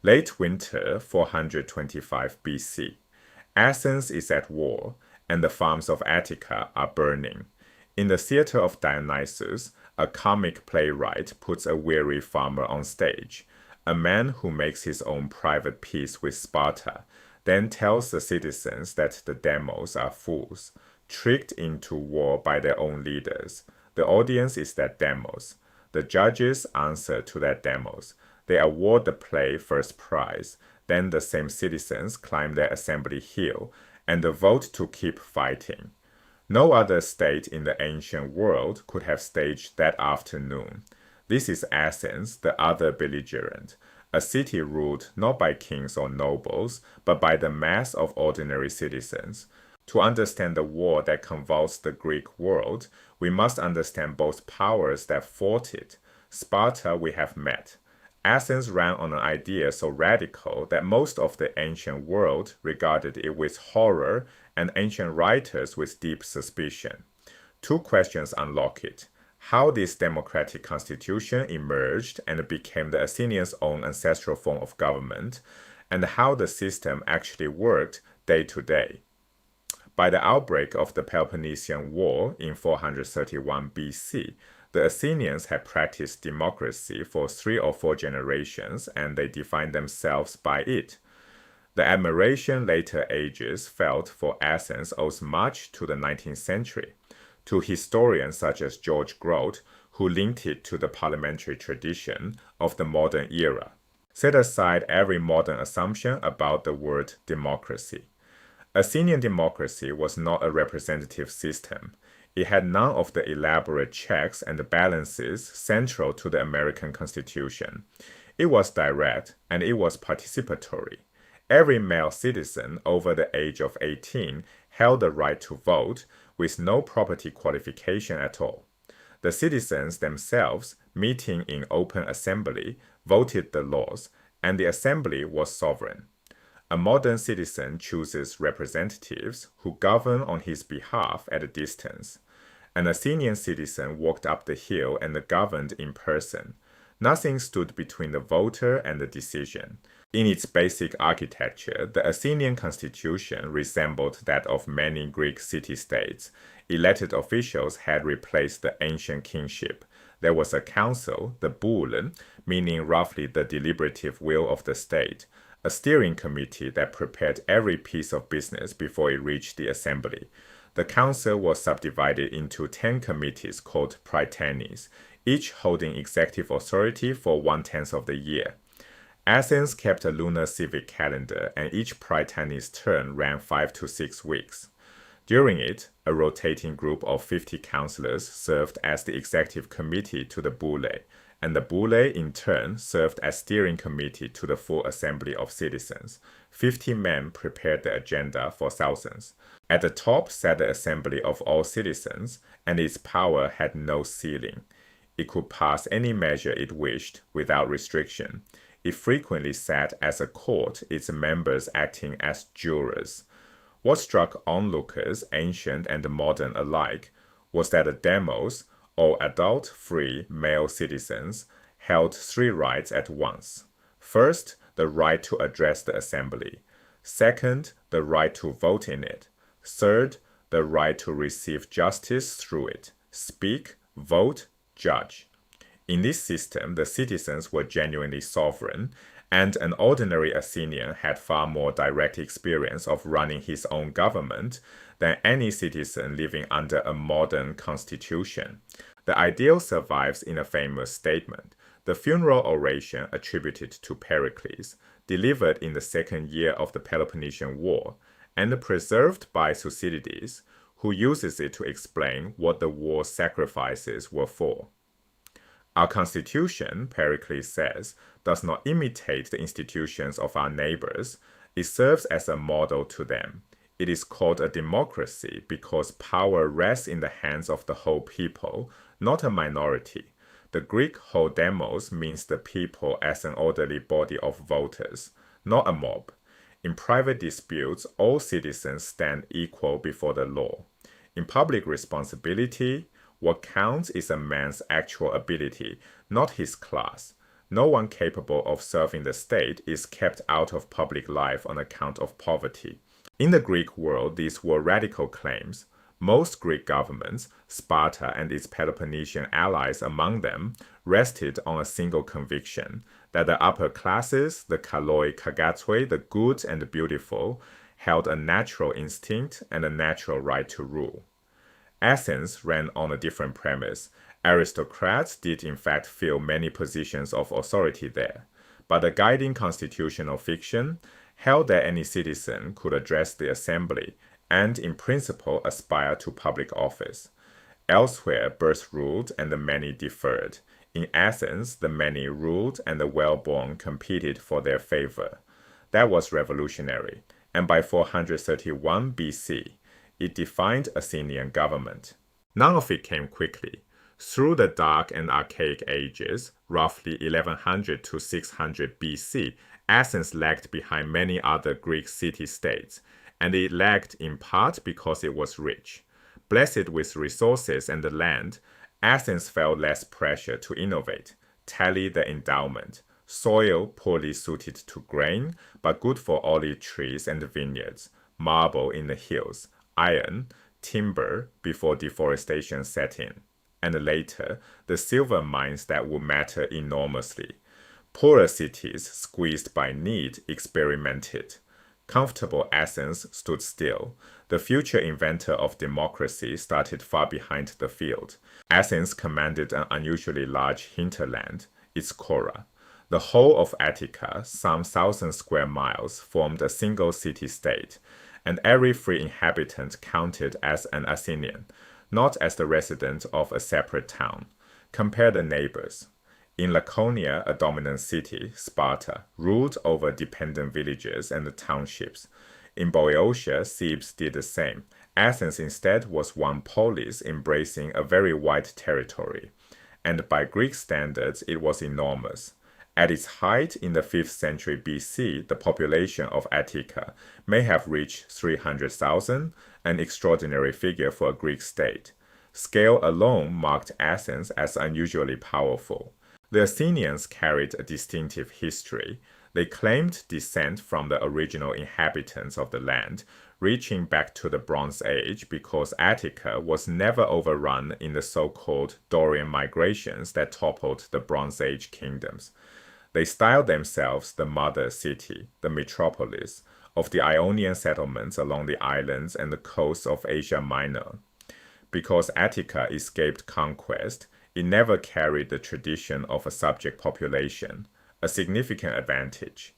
Late winter 425 BC. Athens is at war, and the farms of Attica are burning. In the theater of Dionysus, a comic playwright puts a weary farmer on stage, a man who makes his own private peace with Sparta, then tells the citizens that the demos are fools, tricked into war by their own leaders. The audience is their demos. The judges answer to their demos. They award the play first prize. Then the same citizens climb their assembly hill and vote to keep fighting. No other state in the ancient world could have staged that afternoon. This is Athens, the other belligerent, a city ruled not by kings or nobles, but by the mass of ordinary citizens. To understand the war that convulsed the Greek world, we must understand both powers that fought it. Sparta we have met. Athens ran on an idea so radical that most of the ancient world regarded it with horror and ancient writers with deep suspicion. Two questions unlock it: how this democratic constitution emerged and became the Athenians' own ancestral form of government, and how the system actually worked day to day. By the outbreak of the Peloponnesian War in 431 BC, the Athenians had practiced democracy for 3 or 4 generations, and they defined themselves by it. The admiration later ages felt for Athens owes much to the 19th century, to historians such as George Grote, who linked it to the parliamentary tradition of the modern era. Set aside every modern assumption about the word democracy. Athenian democracy was not a representative system. It had none of the elaborate checks and balances central to the American Constitution. It was direct and it was participatory. Every male citizen over the age of 18 held the right to vote with no property qualification at all. The citizens themselves, meeting in open assembly, voted the laws, and the assembly was sovereign. A modern citizen chooses representatives who govern on his behalf at a distance. An Athenian citizen walked up the hill and governed in person. Nothing stood between the voter and the decision. In its basic architecture, the Athenian constitution resembled that of many Greek city-states. Elected officials had replaced the ancient kingship. There was a council, the boule, meaning roughly the deliberative will of the state, a steering committee that prepared every piece of business before it reached the assembly. The council was subdivided into 10 committees called prytanes, each holding executive authority for 1/10 of the year. Athens kept a lunar civic calendar, and each prytane's term ran 5 to 6 weeks. During it, a rotating group of 50 councillors served as the executive committee to the boule, and the boule in turn served as steering committee to the full assembly of citizens. 50 men prepared the agenda for thousands. At the top sat the assembly of all citizens, and its power had no ceiling. It could pass any measure it wished without restriction. It frequently sat as a court, its members acting as jurors. What struck onlookers, ancient and modern alike, was that the demos, or adult free male citizens, held 3 rights at once. First, the right to address the assembly. Second, the right to vote in it. Third, the right to receive justice through it. Speak, vote, judge. In this system, the citizens were genuinely sovereign, and an ordinary Athenian had far more direct experience of running his own government than any citizen living under a modern constitution. The ideal survives in a famous statement, the funeral oration attributed to Pericles, delivered in the 2nd year of the Peloponnesian War, and preserved by Thucydides, who uses it to explain what the war's sacrifices were for. Our constitution, Pericles says, does not imitate the institutions of our neighbors. It serves as a model to them. It is called a democracy because power rests in the hands of the whole people, not a minority. The Greek ho demos means the people as an orderly body of voters, not a mob. In private disputes, all citizens stand equal before the law. In public responsibility, what counts is a man's actual ability, not his class. No one capable of serving the state is kept out of public life on account of poverty. In the Greek world, these were radical claims. Most Greek governments, Sparta and its Peloponnesian allies among them, rested on a single conviction that the upper classes, the kaloi kagatoi, the good and the beautiful, held a natural instinct and a natural right to rule. Athens ran on a different premise. Aristocrats did in fact fill many positions of authority there, but the guiding constitutional fiction held that any citizen could address the assembly and in principle aspire to public office. Elsewhere, birth ruled and the many deferred. In Athens, the many ruled and the well-born competed for their favor. That was revolutionary, and by 431 BC, it defined Athenian government. None of it came quickly. Through the Dark and Archaic Ages, roughly 1100 to 600 BC, Athens lagged behind many other Greek city-states, and it lagged in part because it was rich. Blessed with resources and the land, Athens felt less pressure to innovate. Tally the endowment. Soil poorly suited to grain, but good for olive trees and vineyards. Marble in the hills. Iron, timber before deforestation set in. And later, the silver mines that would matter enormously. Poorer cities, squeezed by need, experimented. Comfortable Athens stood still. The future inventor of democracy started far behind the field. Athens commanded an unusually large hinterland, its Chora. The whole of Attica, some 1,000 square miles, formed a single city-state, and every free inhabitant counted as an Athenian, not as the resident of a separate town. Compare the neighbors. In Laconia, a dominant city, Sparta, ruled over dependent villages and townships. In Boeotia, Thebes did the same. Athens instead was one polis embracing a very wide territory, and by Greek standards it was enormous. At its height in the 5th century BC, the population of Attica may have reached 300,000, an extraordinary figure for a Greek state. Scale alone marked Athens as unusually powerful. The Athenians carried a distinctive history. They claimed descent from the original inhabitants of the land, reaching back to the Bronze Age because Attica was never overrun in the so-called Dorian migrations that toppled the Bronze Age kingdoms. They styled themselves the mother city, the metropolis, of the Ionian settlements along the islands and the coasts of Asia Minor. Because Attica escaped conquest, it never carried the tradition of a subject population, a significant advantage.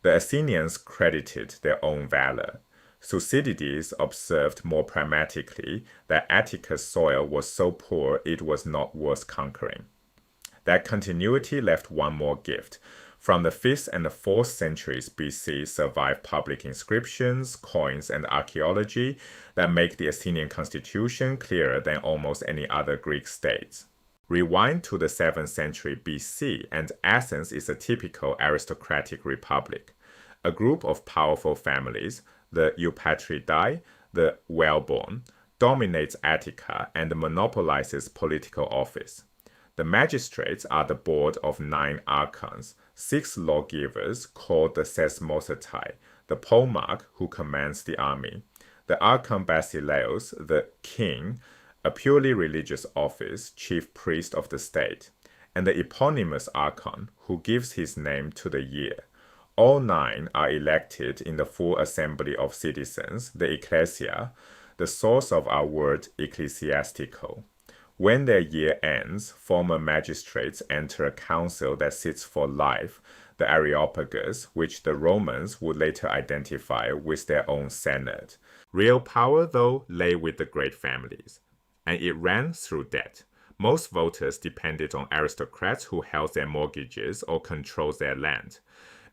The Athenians credited their own valor. Thucydides observed more pragmatically that Attica's soil was so poor it was not worth conquering. That continuity left one more gift. From the 5th and the 4th centuries BC survive public inscriptions, coins, and archaeology that make the Athenian constitution clearer than almost any other Greek states. Rewind to the 7th century BC, and Athens is a typical aristocratic republic. A group of powerful families, the Eupatridae, the well-born, dominates Attica and monopolizes political office. The magistrates are the board of 9 archons, 6 lawgivers called the Sesmothetai, the polemarch who commands the army, the archon Basileus, the king, a purely religious office, chief priest of the state, and the eponymous archon, who gives his name to the year. All 9 are elected in the full assembly of citizens, the ecclesia, the source of our word ecclesiastical. When their year ends, former magistrates enter a council that sits for life, the Areopagus, which the Romans would later identify with their own senate. Real power, though, lay with the great families, and it ran through debt. Most voters depended on aristocrats who held their mortgages or controlled their land.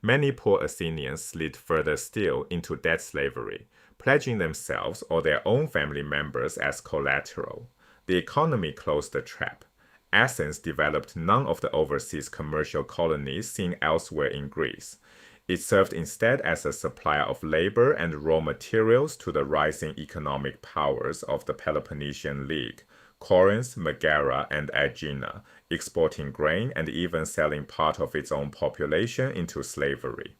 Many poor Athenians slid further still into debt slavery, pledging themselves or their own family members as collateral. The economy closed the trap. Athens developed none of the overseas commercial colonies seen elsewhere in Greece. It served instead as a supplier of labor and raw materials to the rising economic powers of the Peloponnesian League, Corinth, Megara, and Aegina, exporting grain and even selling part of its own population into slavery.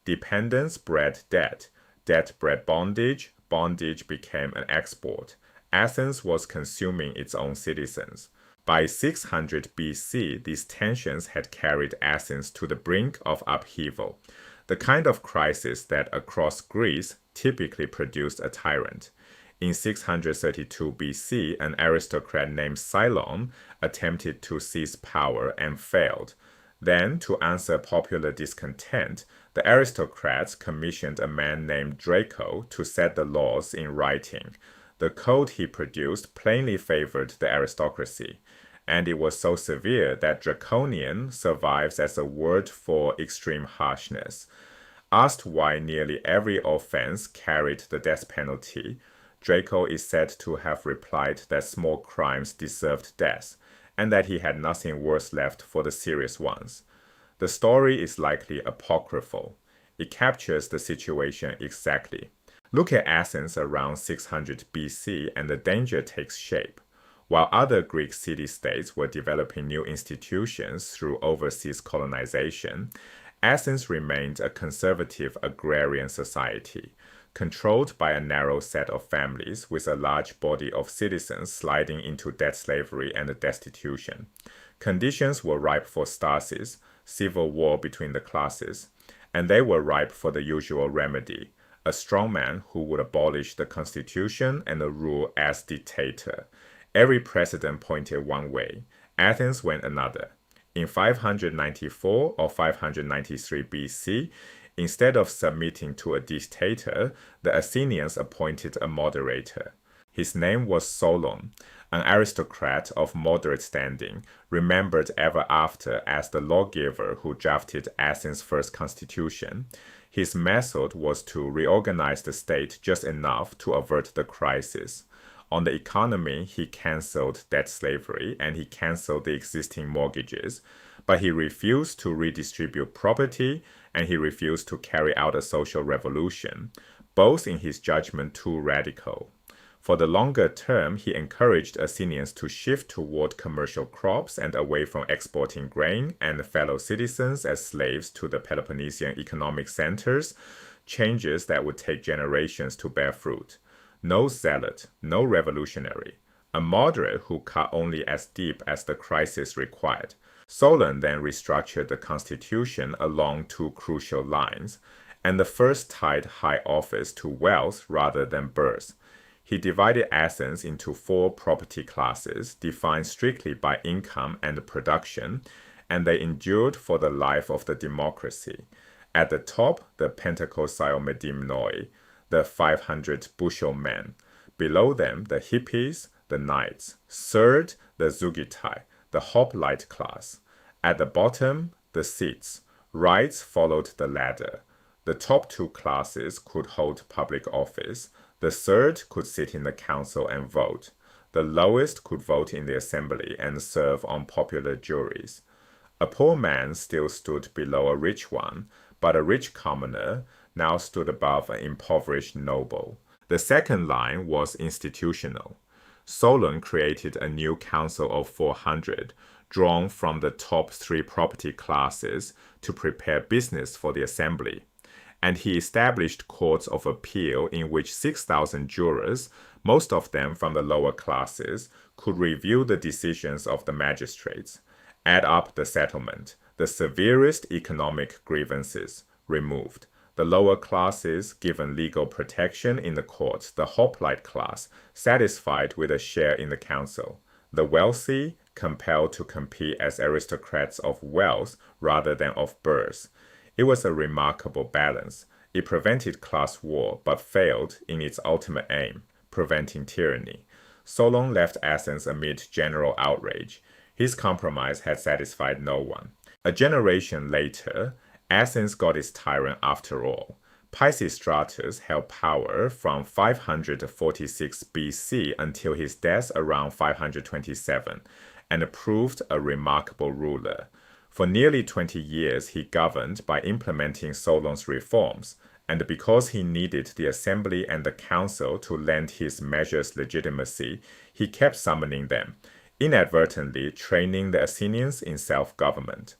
Dependence bred debt, debt bred bondage, bondage became an export. Athens was consuming its own citizens. By 600 BC, these tensions had carried Athens to the brink of upheaval, the kind of crisis that across Greece typically produced a tyrant. In 632 BC, an aristocrat named Cylon attempted to seize power and failed. Then, to answer popular discontent, the aristocrats commissioned a man named Draco to set the laws in writing. The code he produced plainly favored the aristocracy, and it was so severe that draconian survives as a word for extreme harshness. Asked why nearly every offense carried the death penalty, Draco is said to have replied that small crimes deserved death, and that he had nothing worse left for the serious ones. The story is likely apocryphal. It captures the situation exactly. Look at Athens around 600 BC and the danger takes shape. While other Greek city-states were developing new institutions through overseas colonization, Athens remained a conservative agrarian society, controlled by a narrow set of families with a large body of citizens sliding into debt slavery and destitution. Conditions were ripe for stasis, civil war between the classes, and they were ripe for the usual remedy, a strongman who would abolish the constitution and rule as dictator. Every precedent pointed one way. Athens went another. In 594 or 593 BC, instead of submitting to a dictator, the Athenians appointed a moderator. His name was Solon, an aristocrat of moderate standing, remembered ever after as the lawgiver who drafted Athens' first constitution. His method was to reorganize the state just enough to avert the crisis. On the economy, he cancelled debt slavery and he cancelled the existing mortgages, but he refused to redistribute property and he refused to carry out a social revolution, both in his judgment too radical. For the longer term, he encouraged Athenians to shift toward commercial crops and away from exporting grain and fellow citizens as slaves to the Peloponnesian economic centers, changes that would take generations to bear fruit. No zealot, no revolutionary, a moderate who cut only as deep as the crisis required. Solon then restructured the constitution along two crucial lines, and the first tied high office to wealth rather than birth. He divided Athens into four property classes, defined strictly by income and production, and they endured for the life of the democracy. At the top, the Pentecostyomedimnoi, the 500 bushel men. Below them, the hippies, the knights. Third, the Zugitai, the hoplite class. At the bottom, the Scythes. Rights followed the ladder. The top two classes could hold public office. The third could sit in the council and vote. The lowest could vote in the assembly and serve on popular juries. A poor man still stood below a rich one, but a rich commoner now stood above an impoverished noble. The second line was institutional. Solon created a new council of 400, drawn from the top three property classes to prepare business for the assembly. And he established courts of appeal in which 6,000 jurors, most of them from the lower classes, could review the decisions of the magistrates, add up the settlement, the severest economic grievances removed. The lower classes given legal protection in the courts, the hoplite class satisfied with a share in the council. The wealthy compelled to compete as aristocrats of wealth rather than of birth. It was a remarkable balance. It prevented class war, but failed in its ultimate aim, preventing tyranny. Solon left Athens amid general outrage. His compromise had satisfied no one. A generation later, Athens got its tyrant after all. Pisistratus held power from 546 BC until his death around 527, and proved a remarkable ruler. For nearly 20 years, he governed by implementing Solon's reforms, and because he needed the assembly and the council to lend his measures legitimacy, he kept summoning them, inadvertently training the Athenians in self-government.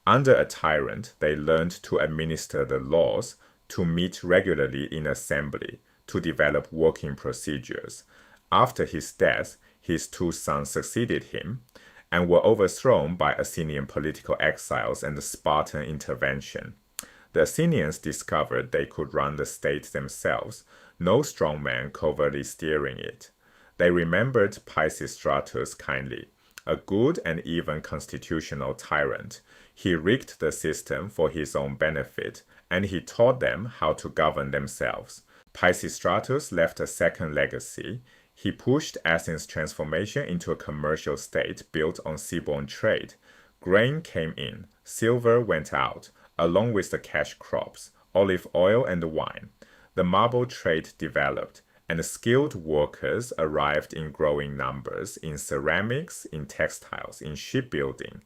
Under a tyrant, they learned to administer the laws, to meet regularly in assembly, to develop working procedures. After his death, his two sons succeeded him and were overthrown by Athenian political exiles and the Spartan intervention. The Athenians discovered they could run the state themselves, no strongman covertly steering it. They remembered Pisistratus kindly, a good and even constitutional tyrant. He rigged the system for his own benefit, and he taught them how to govern themselves. Pisistratus left a second legacy. He pushed Athens' transformation into a commercial state built on seaborne trade. Grain came in, silver went out, along with the cash crops, olive oil and wine. The marble trade developed, and skilled workers arrived in growing numbers in ceramics, in textiles, in shipbuilding.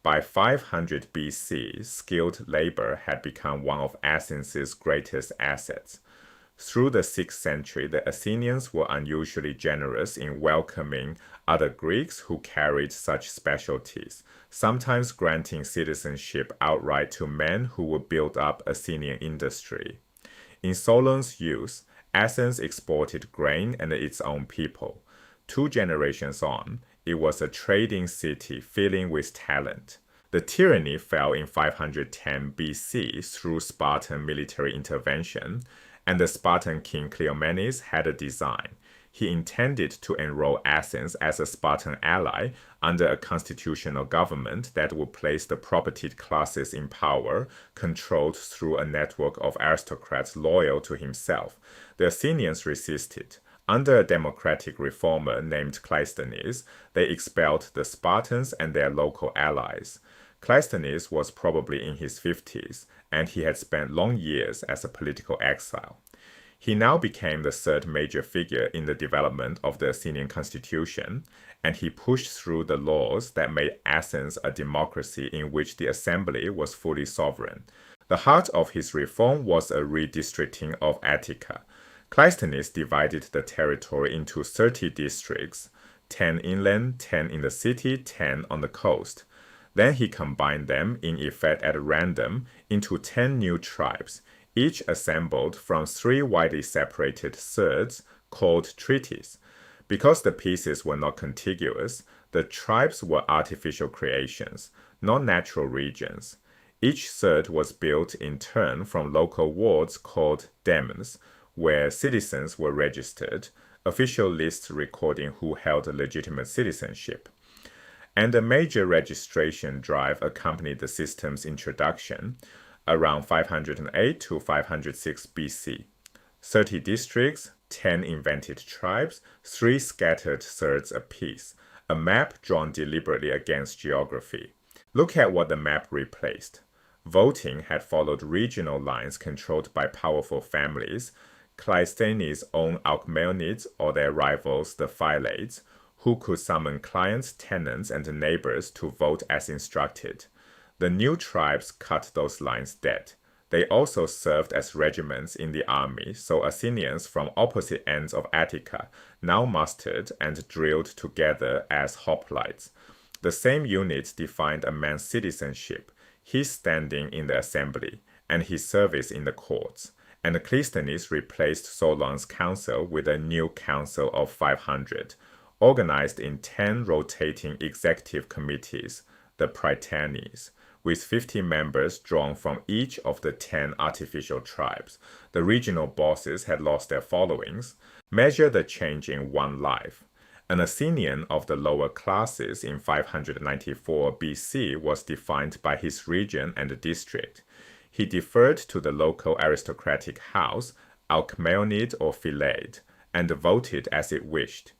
By 500 BC, skilled labor had become one of Athens' greatest assets. Through the 6th century, the Athenians were unusually generous in welcoming other Greeks who carried such specialties, sometimes granting citizenship outright to men who would build up Athenian industry. In Solon's youth, Athens exported grain and its own people. 2 generations on, it was a trading city filling with talent. The tyranny fell in 510 BC through Spartan military intervention, and the Spartan king Cleomenes had a design. He intended to enroll Athens as a Spartan ally under a constitutional government that would place the propertied classes in power, controlled through a network of aristocrats loyal to himself. The Athenians resisted. Under a democratic reformer named Cleisthenes, they expelled the Spartans and their local allies. Cleisthenes was probably in his 50s, and he had spent long years as a political exile. He now became the third major figure in the development of the Athenian constitution, and he pushed through the laws that made Athens a democracy in which the assembly was fully sovereign. The heart of his reform was a redistricting of Attica. Cleisthenes divided the territory into 30 districts, 10 inland, 10 in the city, 10 on the coast. Then he combined them, in effect at random, into 10 new tribes, each assembled from 3 widely separated thirds called treaties. Because the pieces were not contiguous, the tribes were artificial creations, not natural regions. Each third was built in turn from local wards called demons, where citizens were registered, official lists recording who held legitimate citizenship. And a major registration drive accompanied the system's introduction around 508 to 506 BC. 30 districts, 10 invented tribes, 3 scattered thirds apiece, a map drawn deliberately against geography. Look at what the map replaced. Voting had followed regional lines controlled by powerful families, Cleisthenes' own Alcmeonids or their rivals, the Phylates, who could summon clients, tenants, and neighbors to vote as instructed. The new tribes cut those lines dead. They also served as regiments in the army, so Athenians from opposite ends of Attica now mustered and drilled together as hoplites. The same units defined a man's citizenship, his standing in the assembly, and his service in the courts. And Cleisthenes replaced Solon's council with a new council of 500, organized in 10 rotating executive committees, the Prytanes, with 50 members drawn from each of the 10 artificial tribes. The regional bosses had lost their followings. Measure the change in one life. An Athenian of the lower classes in 594 BC was defined by his region and district. He deferred to the local aristocratic house, Alcmeonid or Phylade, and voted as it wished.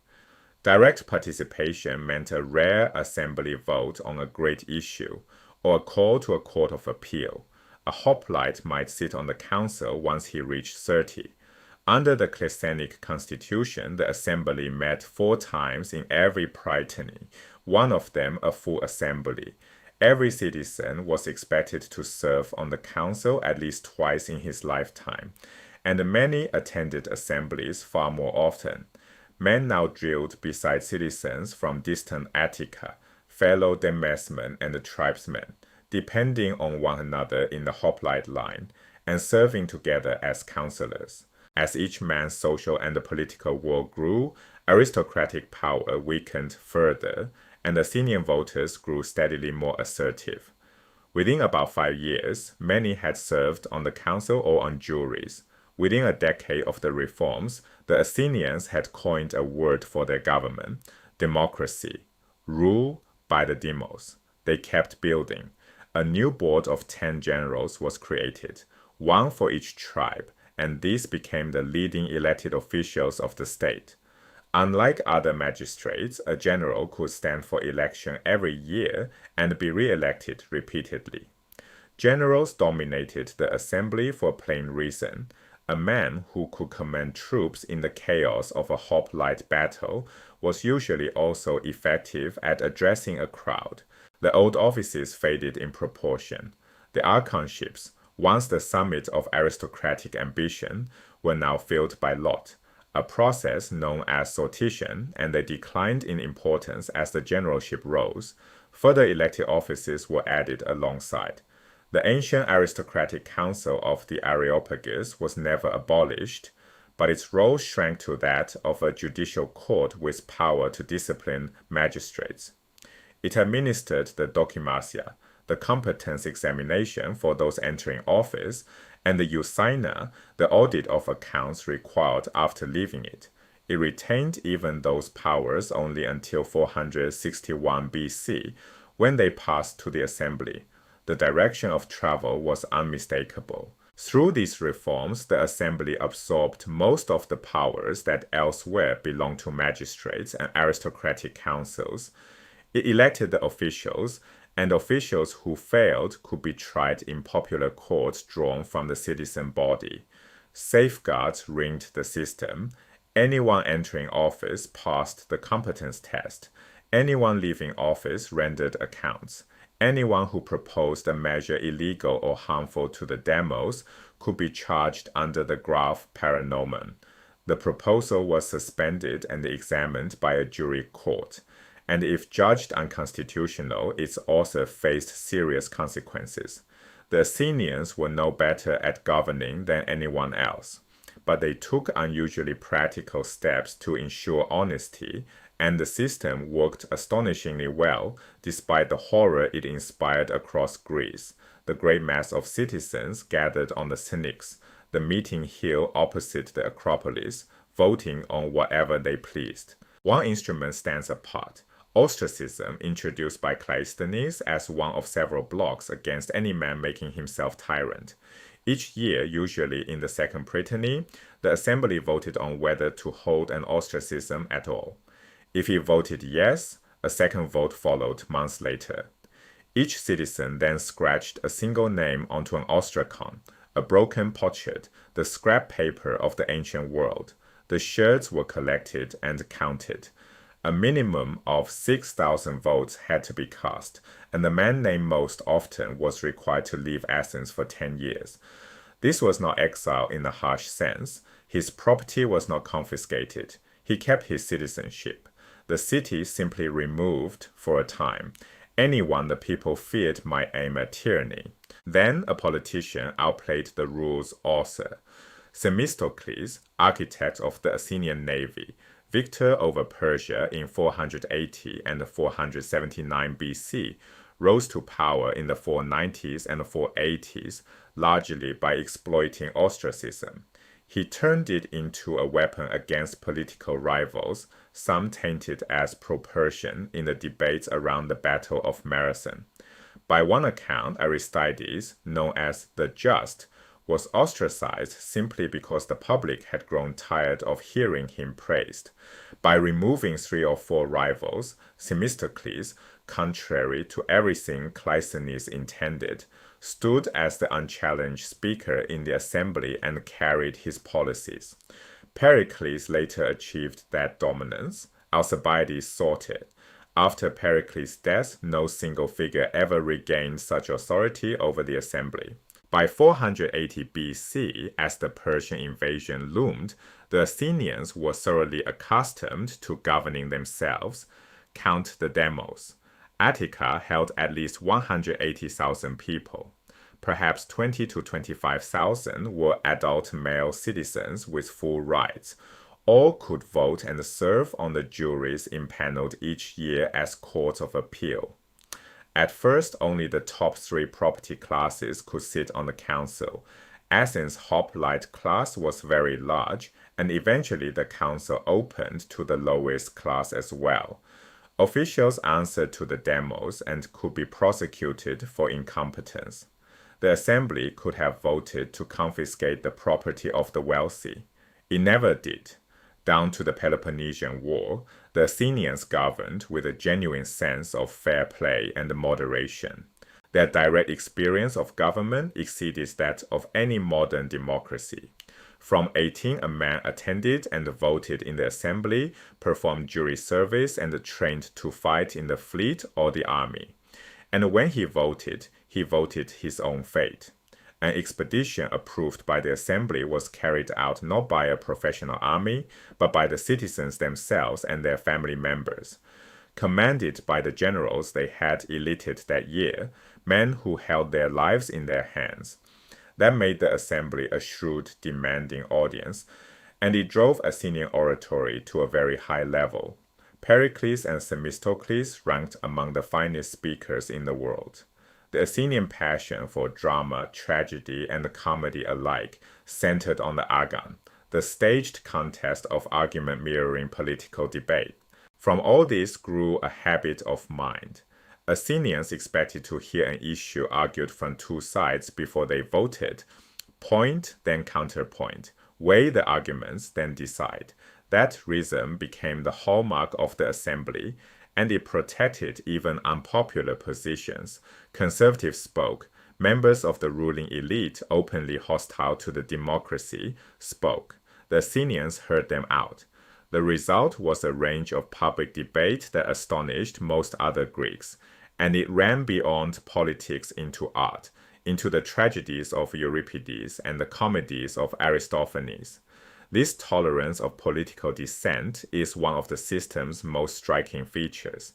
Direct participation meant a rare assembly vote on a great issue, or a call to a court of appeal. A hoplite might sit on the council once he reached 30. Under the Cleisthenic constitution, the assembly met 4 times in every prytany, one of them a full assembly. Every citizen was expected to serve on the council at least twice in his lifetime, and many attended assemblies far more often. Men now drilled beside citizens from distant Attica, fellow demesmen and tribesmen, depending on one another in the hoplite line, and serving together as counselors. As each man's social and political world grew, aristocratic power weakened further, and Athenian voters grew steadily more assertive. Within about 5 years, many had served on the council or on juries. Within a decade of the reforms, the Athenians had coined a word for their government: democracy, rule by the demos. They kept building. A new board of 10 generals was created, one for each tribe, and these became the leading elected officials of the state. Unlike other magistrates, a general could stand for election every year and be re-elected repeatedly. Generals dominated the assembly for a plain reason. A man who could command troops in the chaos of a hoplite battle was usually also effective at addressing a crowd. The old offices faded in proportion. The archonships, once the summit of aristocratic ambition, were now filled by lot, a process known as sortition, and they declined in importance as the generalship rose. Further elected offices were added alongside. The ancient aristocratic council of the Areopagus was never abolished, but its role shrank to that of a judicial court with power to discipline magistrates. It administered the dokimasia, the competence examination for those entering office, and the eusyna, the audit of accounts required after leaving it. It retained even those powers only until 461 BC, when they passed to the assembly. The direction of travel was unmistakable. Through these reforms, the assembly absorbed most of the powers that elsewhere belonged to magistrates and aristocratic councils. It elected the officials, and officials who failed could be tried in popular courts drawn from the citizen body. Safeguards ringed the system. Anyone entering office passed the competence test. Anyone leaving office rendered accounts. Anyone who proposed a measure illegal or harmful to the demos could be charged under the graph paranomen. The proposal was suspended and examined by a jury court, and if judged unconstitutional, its author faced serious consequences. The Athenians were no better at governing than anyone else, but they took unusually practical steps to ensure honesty, and the system worked astonishingly well despite the horror it inspired across Greece. The great mass of citizens gathered on the Cynics, the meeting hill opposite the Acropolis, voting on whatever they pleased. One instrument stands apart: ostracism, introduced by Cleisthenes as one of several blocks against any man making himself tyrant. Each year, usually in the Second Prytany, the assembly voted on whether to hold an ostracism at all. If he voted yes, a second vote followed months later. Each citizen then scratched a single name onto an ostrakon, a broken potsherd, the scrap paper of the ancient world. The sherds were collected and counted. A minimum of 6,000 votes had to be cast, and the man named most often was required to leave Athens for 10 years. This was not exile in the harsh sense. His property was not confiscated. He kept his citizenship. The city simply removed for a time anyone the people feared might aim at tyranny. Then a politician outplayed the rule's author. Themistocles, architect of the Athenian navy, victor over Persia in 480 and 479 BC, rose to power in the 490s and 480s, largely by exploiting ostracism. He turned it into a weapon against political rivals, some tainted as pro-Persian in the debates around the Battle of Marathon. By one account, Aristides, known as the Just, was ostracized simply because the public had grown tired of hearing him praised. By removing 3 or 4 rivals, Themistocles, contrary to everything Cleisthenes intended, stood as the unchallenged speaker in the assembly and carried his policies. Pericles later achieved that dominance. Alcibiades sought it. After Pericles' death, no single figure ever regained such authority over the assembly. By 480 BC, as the Persian invasion loomed, the Athenians were thoroughly accustomed to governing themselves. Count the demos. Attica held at least 180,000 people. Perhaps 20 to 25,000 were adult male citizens with full rights. All could vote and serve on the juries impaneled each year as courts of appeal. At first, only the top 3 property classes could sit on the council. Athens' hoplite class was very large, and eventually the council opened to the lowest class as well. Officials answered to the demos and could be prosecuted for incompetence. The assembly could have voted to confiscate the property of the wealthy. It never did. Down to the Peloponnesian War, the Athenians governed with a genuine sense of fair play and moderation. Their direct experience of government exceeded that of any modern democracy. From 18, a man attended and voted in the assembly, performed jury service, and trained to fight in the fleet or the army. And when he voted his own fate. An expedition approved by the assembly was carried out not by a professional army, but by the citizens themselves and their family members. Commanded by the generals they had elected that year, men who held their lives in their hands. That made the assembly a shrewd, demanding audience, and it drove Athenian oratory to a very high level. Pericles and Themistocles ranked among the finest speakers in the world. The Athenian passion for drama, tragedy, and comedy alike centered on the agon, the staged contest of argument mirroring political debate. From all this grew a habit of mind. Athenians expected to hear an issue argued from 2 sides before they voted. Point, then counterpoint. Weigh the arguments, then decide. That rhythm became the hallmark of the assembly, and it protected even unpopular positions. Conservatives spoke. Members of the ruling elite, openly hostile to the democracy, spoke. The Athenians heard them out. The result was a range of public debate that astonished most other Greeks, and it ran beyond politics into art, into the tragedies of Euripides and the comedies of Aristophanes. This tolerance of political dissent is one of the system's most striking features.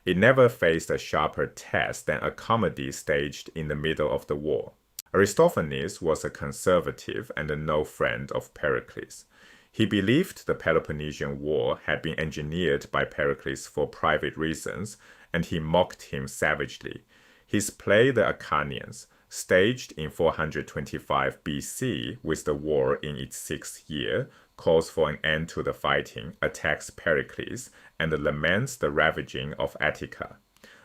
It never faced a sharper test than a comedy staged in the middle of the war. Aristophanes was a conservative and no friend of Pericles. He believed the Peloponnesian War had been engineered by Pericles for private reasons, and he mocked him savagely. His play The Achaeans, staged in 425 BC with the war in its 6th year, calls for an end to the fighting, attacks Pericles, and laments the ravaging of Attica.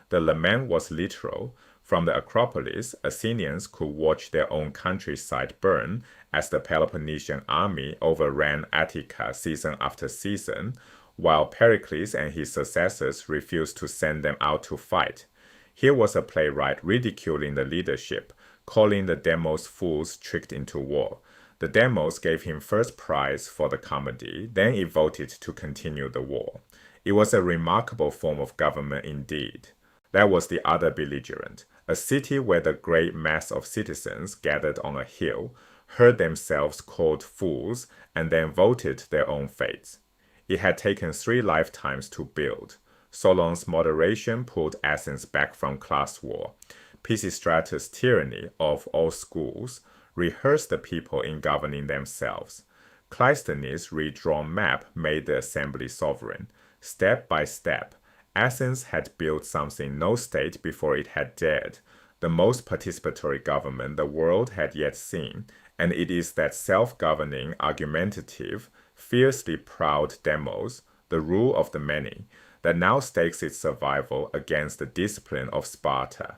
The lament was literal. From the Acropolis, Athenians could watch their own countryside burn as the Peloponnesian army overran Attica season after season, while Pericles and his successors refused to send them out to fight. Here was a playwright ridiculing the leadership, calling the demos fools tricked into war. The demos gave him first prize for the comedy, then it voted to continue the war. It was a remarkable form of government indeed. That was the other belligerent, a city where the great mass of citizens gathered on a hill, heard themselves called fools, and then voted their own fates. It had taken 3 lifetimes to build. Solon's moderation pulled Athens back from class war. Pisistratus' tyranny of all schools rehearsed the people in governing themselves. Cleisthenes' redrawn map made the assembly sovereign. Step by step, Athens had built something no state before it had dared, the most participatory government the world had yet seen, and it is that self-governing, argumentative, fiercely proud demos, the rule of the many, that now stakes its survival against the discipline of Sparta.